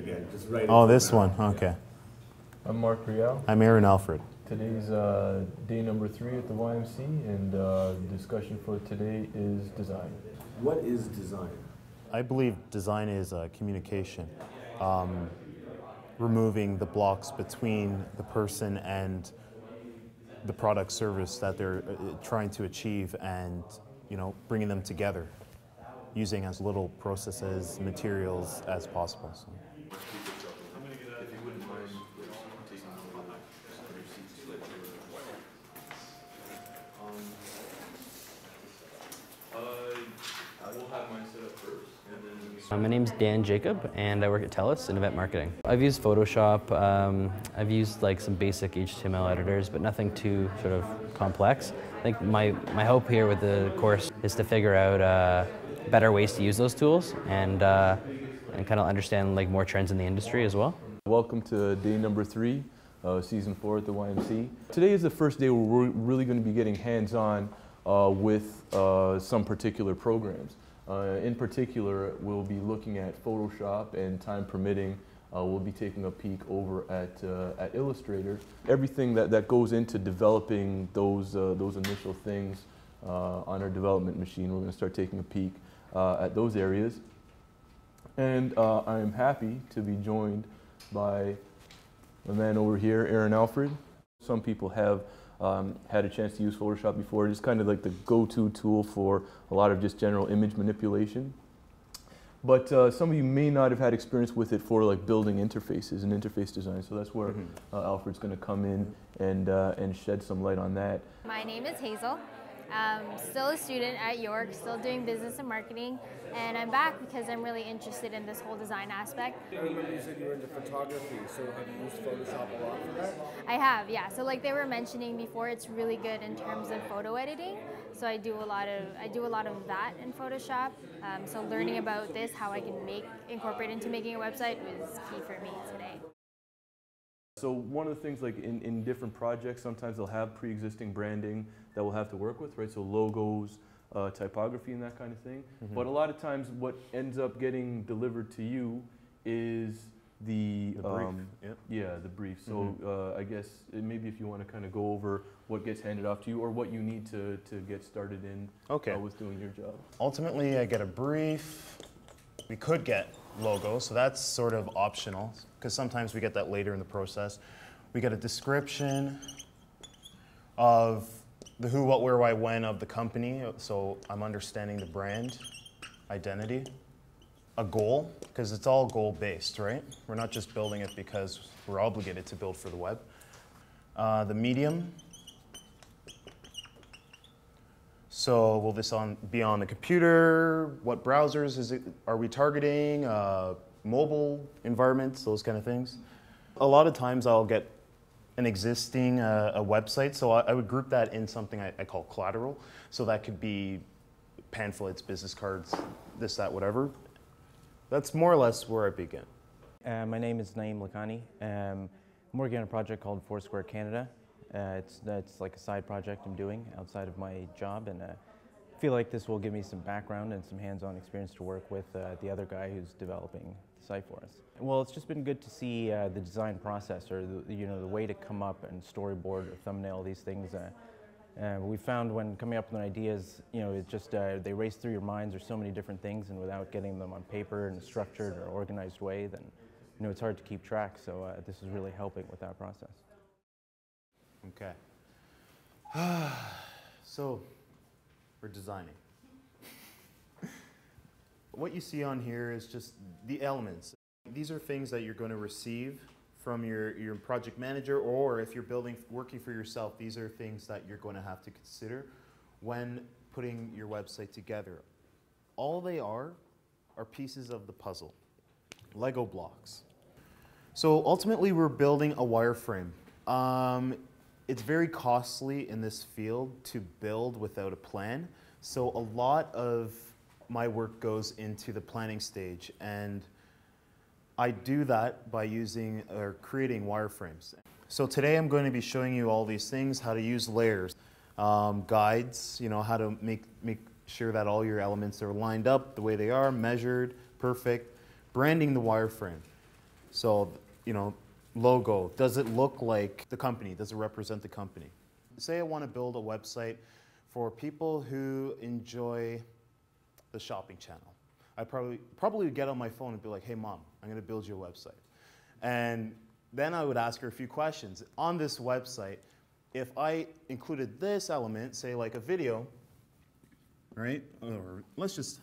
again. Just write it. Oh, this one. Okay. I'm Mark Rial. I'm Aaron Alfred. Today's day number 3 at the YMC, and the discussion for today is design. What is design? I believe design is communication, removing the blocks between the person and the product service that they're trying to achieve, and bringing them together, using as little processes, materials as possible. So. My name's Dan Jacob, and I work at TELUS in event marketing. I've used Photoshop, I've used like some basic HTML editors, but nothing too sort of complex. I think my hope here with the course is to figure out better ways to use those tools and kind of understand like more trends in the industry as well. Welcome to day number 3, season 4 at the YMC. Today is the first day where we're really going to be getting hands-on with some particular programs. In particular, we'll be looking at Photoshop, and time permitting, we'll be taking a peek over at Illustrator. Everything that goes into developing those initial things on our development machine, we're going to start taking a peek at those areas. And I'm happy to be joined by the man over here, Aaron Alfred. Some people have had a chance to use Photoshop before. It's kind of like the go-to tool for a lot of just general image manipulation. But some of you may not have had experience with it for like building interfaces and interface design. So that's where Alfred's going to come in and shed some light on that. My name is Hazel. Still a student at York, still doing business and marketing, and I'm back because I'm really interested in this whole design aspect. I remember you said you were into photography, so have you used Photoshop a lot for that? I have, yeah. So like they were mentioning before, it's really good in terms of photo editing. So I do a lot of that in Photoshop. So learning about this, how I can incorporate into making a website, was key for me today. So one of the things, like in different projects, sometimes they'll have pre-existing branding that we'll have to work with, right? So logos, typography, and that kind of thing. But a lot of times what ends up getting delivered to you is the brief. Yeah, the brief. So I guess maybe if you want to kind of go over what gets handed off to you or what you need to get started in with doing your job. Ultimately, I get a brief. We could get logos, so that's sort of optional, because sometimes we get that later in the process. We get a description of the who, what, where, why, when of the company, so I'm understanding the brand identity. A goal, because it's all goal-based, right? We're not just building it because we're obligated to build for the web. The medium. So will this be on the computer? What browsers are we targeting? Mobile environments, those kind of things. A lot of times I'll get an existing a website, so I would group that in something I call collateral. So that could be pamphlets, business cards, this, that, whatever. That's more or less where I begin. My name is Naeem Lakhani. I'm working on a project called Foursquare Canada. It's like a side project I'm doing outside of my job, and I feel like this will give me some background and some hands-on experience to work with the other guy who's developing the site for us. Well, it's just been good to see the design process, or the way to come up and storyboard or thumbnail these things. We found when coming up with ideas, it just they race through your minds. There's so many different things, and without getting them on paper in a structured or organized way, then it's hard to keep track. So this is really helping with that process. Okay. So we're designing. What you see on here is just the elements. These are things that you're going to receive from your project manager, or if you're working for yourself, these are things that you're going to have to consider when putting your website together. All they are pieces of the puzzle, Lego blocks. So ultimately we're building a wireframe. It's very costly in this field to build without a plan. So a lot of my work goes into the planning stage, and I do that by using or creating wireframes. So today I'm going to be showing you all these things, how to use layers, guides, how to make sure that all your elements are lined up the way they are, measured, perfect, branding the wireframe. So, you know, logo, does it look like the company? Does it represent the company? Say I want to build a website for people who enjoy the shopping channel. I probably would get on my phone and be like, hey mom, I'm going to build you a website. And then I would ask her a few questions. On this website, if I included this element, say like a video, right? Or let's just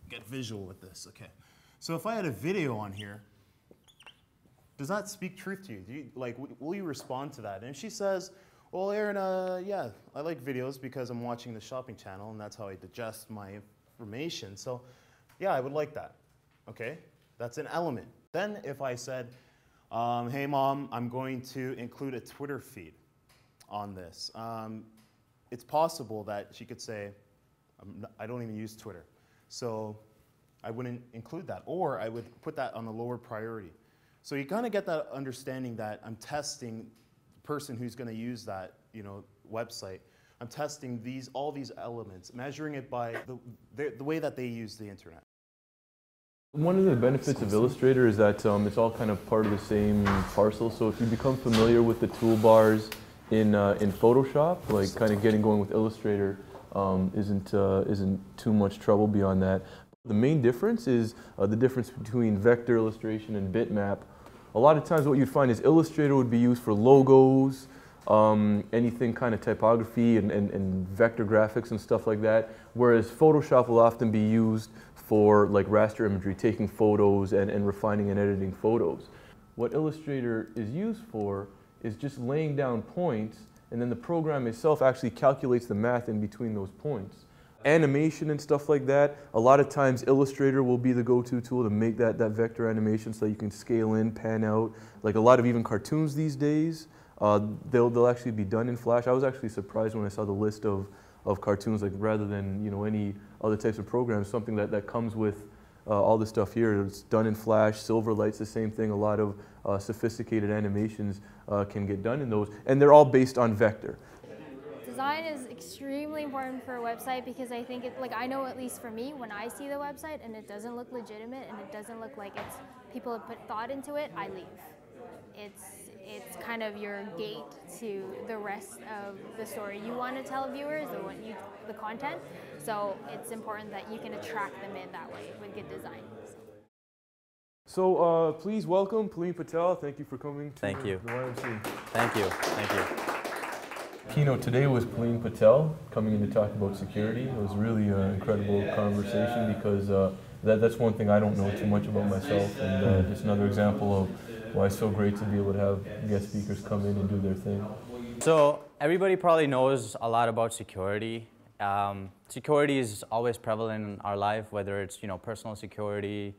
get visual with this, okay. So if I had a video on here, does that speak truth to you? Will you respond to that? And if she says, well, Aaron, yeah, I like videos because I'm watching the shopping channel and that's how I digest my information. So yeah, I would like that, okay? That's an element. Then if I said, hey mom, I'm going to include a Twitter feed on this. It's possible that she could say, I don't even use Twitter. So I wouldn't include that, or I would put that on a lower priority. So you kind of get that understanding that I'm testing the person who's going to use that, you know, website. I'm testing all these elements, measuring it by the way that they use the internet. One of the benefits of Illustrator is that it's all kind of part of the same parcel. So if you become familiar with the toolbars in Photoshop, like kind of getting going with Illustrator isn't too much trouble beyond that. The main difference is the difference between vector illustration and bitmap. A lot of times what you'd find is Illustrator would be used for logos, anything kind of typography and vector graphics and stuff like that, whereas Photoshop will often be used for like raster imagery, taking photos and refining and editing photos. What Illustrator is used for is just laying down points, and then the program itself actually calculates the math in between those points. Animation and stuff like that, a lot of times Illustrator will be the go-to tool to make that vector animation so you can scale in, pan out. Like a lot of even cartoons these days, they'll actually be done in Flash. I was actually surprised when I saw the list of cartoons, like rather than any other types of programs, something that comes with all this stuff here. It's done in Flash. Silverlight's the same thing. A lot of sophisticated animations can get done in those, and they're all based on vector. Design is extremely important for a website because I think I know at least for me, when I see the website and it doesn't look legitimate and it doesn't look like people have put thought into it, I leave. It's kind of your gate to the rest of the story you want to tell viewers, the content. So it's important that you can attract them in that way with good design. So please welcome Puleen Patel. Thank you for coming to Thank you. the YMC. Thank you. Thank you. Keynote today was Puleen Patel coming in to talk about security. It was really an incredible conversation because that's one thing I don't know too much about myself, and just another example of why it's so great to be able to have guest speakers come in and do their thing. So everybody probably knows a lot about security. Security is always prevalent in our life, whether it's personal security,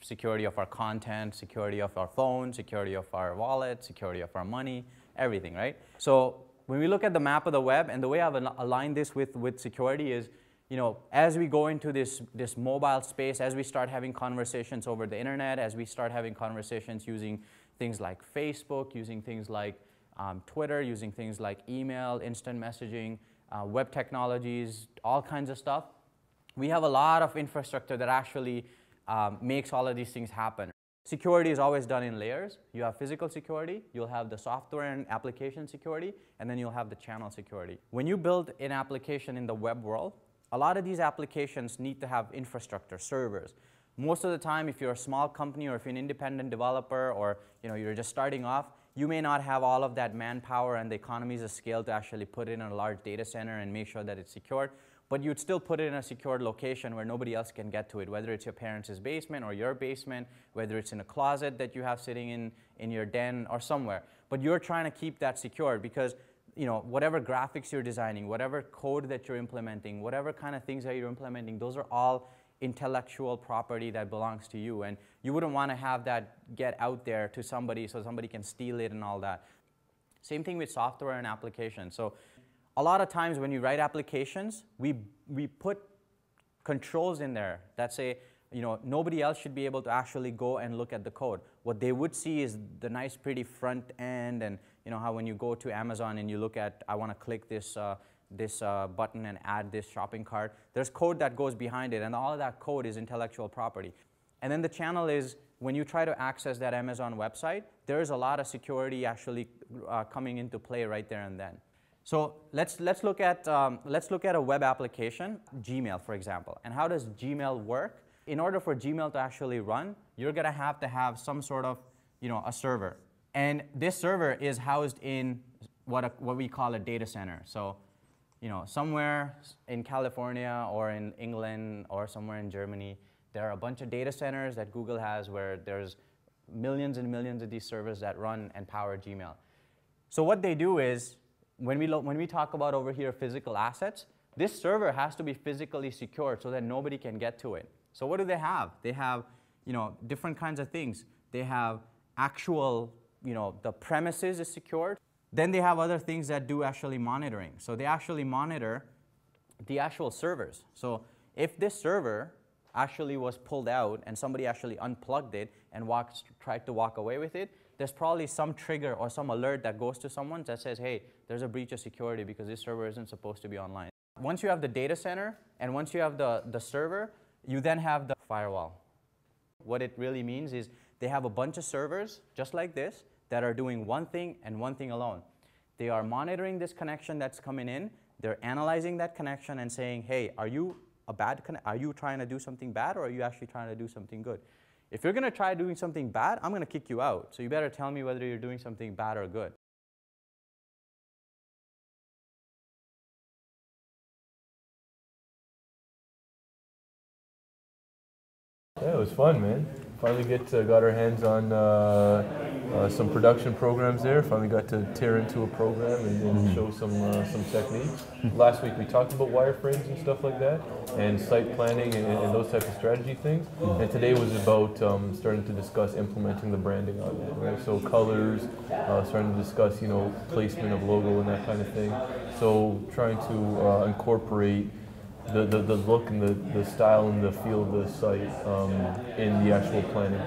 security of our content, security of our phone, security of our wallet, security of our money, everything, right? So when we look at the map of the web, and the way I've aligned this with security is, as we go into this mobile space, as we start having conversations over the internet, as we start having conversations using things like Facebook, using things like Twitter, using things like email, instant messaging, web technologies, all kinds of stuff, we have a lot of infrastructure that actually makes all of these things happen. Security is always done in layers. You have physical security, you'll have the software and application security, and then you'll have the channel security. When you build an application in the web world, a lot of these applications need to have infrastructure, servers. Most of the time, if you're a small company or if you're an independent developer or you're just starting off, you may not have all of that manpower and the economies of scale to actually put it in a large data center and make sure that it's secured. But you'd still put it in a secured location where nobody else can get to it, whether it's your parents' basement or your basement, whether it's in a closet that you have sitting in your den or somewhere. But you're trying to keep that secured because whatever graphics you're designing, whatever code that you're implementing, whatever kind of things that you're implementing, those are all intellectual property that belongs to you. And you wouldn't want to have that get out there to somebody so somebody can steal it and all that. Same thing with software and applications. So a lot of times when you write applications, we put controls in there that say, nobody else should be able to actually go and look at the code. What they would see is the nice, pretty front end, and how when you go to Amazon and you look at, I want to click this button and add this shopping cart. There's code that goes behind it, and all of that code is intellectual property. And then the channel is when you try to access that Amazon website, there's a lot of security actually coming into play right there and then. So let's look at a web application, Gmail, for example. And how does Gmail work? In order for Gmail to actually run, you're going to have some sort of, a server. And this server is housed in what we call a data center. So, somewhere in California or in England or somewhere in Germany, there are a bunch of data centers that Google has where there's millions and millions of these servers that run and power Gmail. So what they do is, when we talk about over here physical assets, this server has to be physically secured so that nobody can get to it. So what do they have? They have, different kinds of things. They have actual, the premises is secured. Then they have other things that do actually monitoring. So they actually monitor the actual servers. So if this server actually was pulled out and somebody actually unplugged it and tried to walk away with it, there's probably some trigger or some alert that goes to someone that says, hey, there's a breach of security because this server isn't supposed to be online. Once you have the data center and once you have the server, you then have the firewall. What it really means is they have a bunch of servers just like this that are doing one thing and one thing alone. They are monitoring this connection that's coming in. They're analyzing that connection and saying, hey, are you trying to do something bad, or are you actually trying to do something good? If you're going to try doing something bad, I'm going to kick you out. So you better tell me whether you're doing something bad or good. Yeah, it was fun, man. Finally got our hands on some production programs there. Finally got to tear into a program and show some techniques. Last week we talked about wireframes and stuff like that, and site planning and those types of strategy things. And today was about starting to discuss implementing the branding on it. Right? So colors, starting to discuss placement of logo and that kind of thing. So trying to incorporate the look and the style and the feel of the site in the actual planning.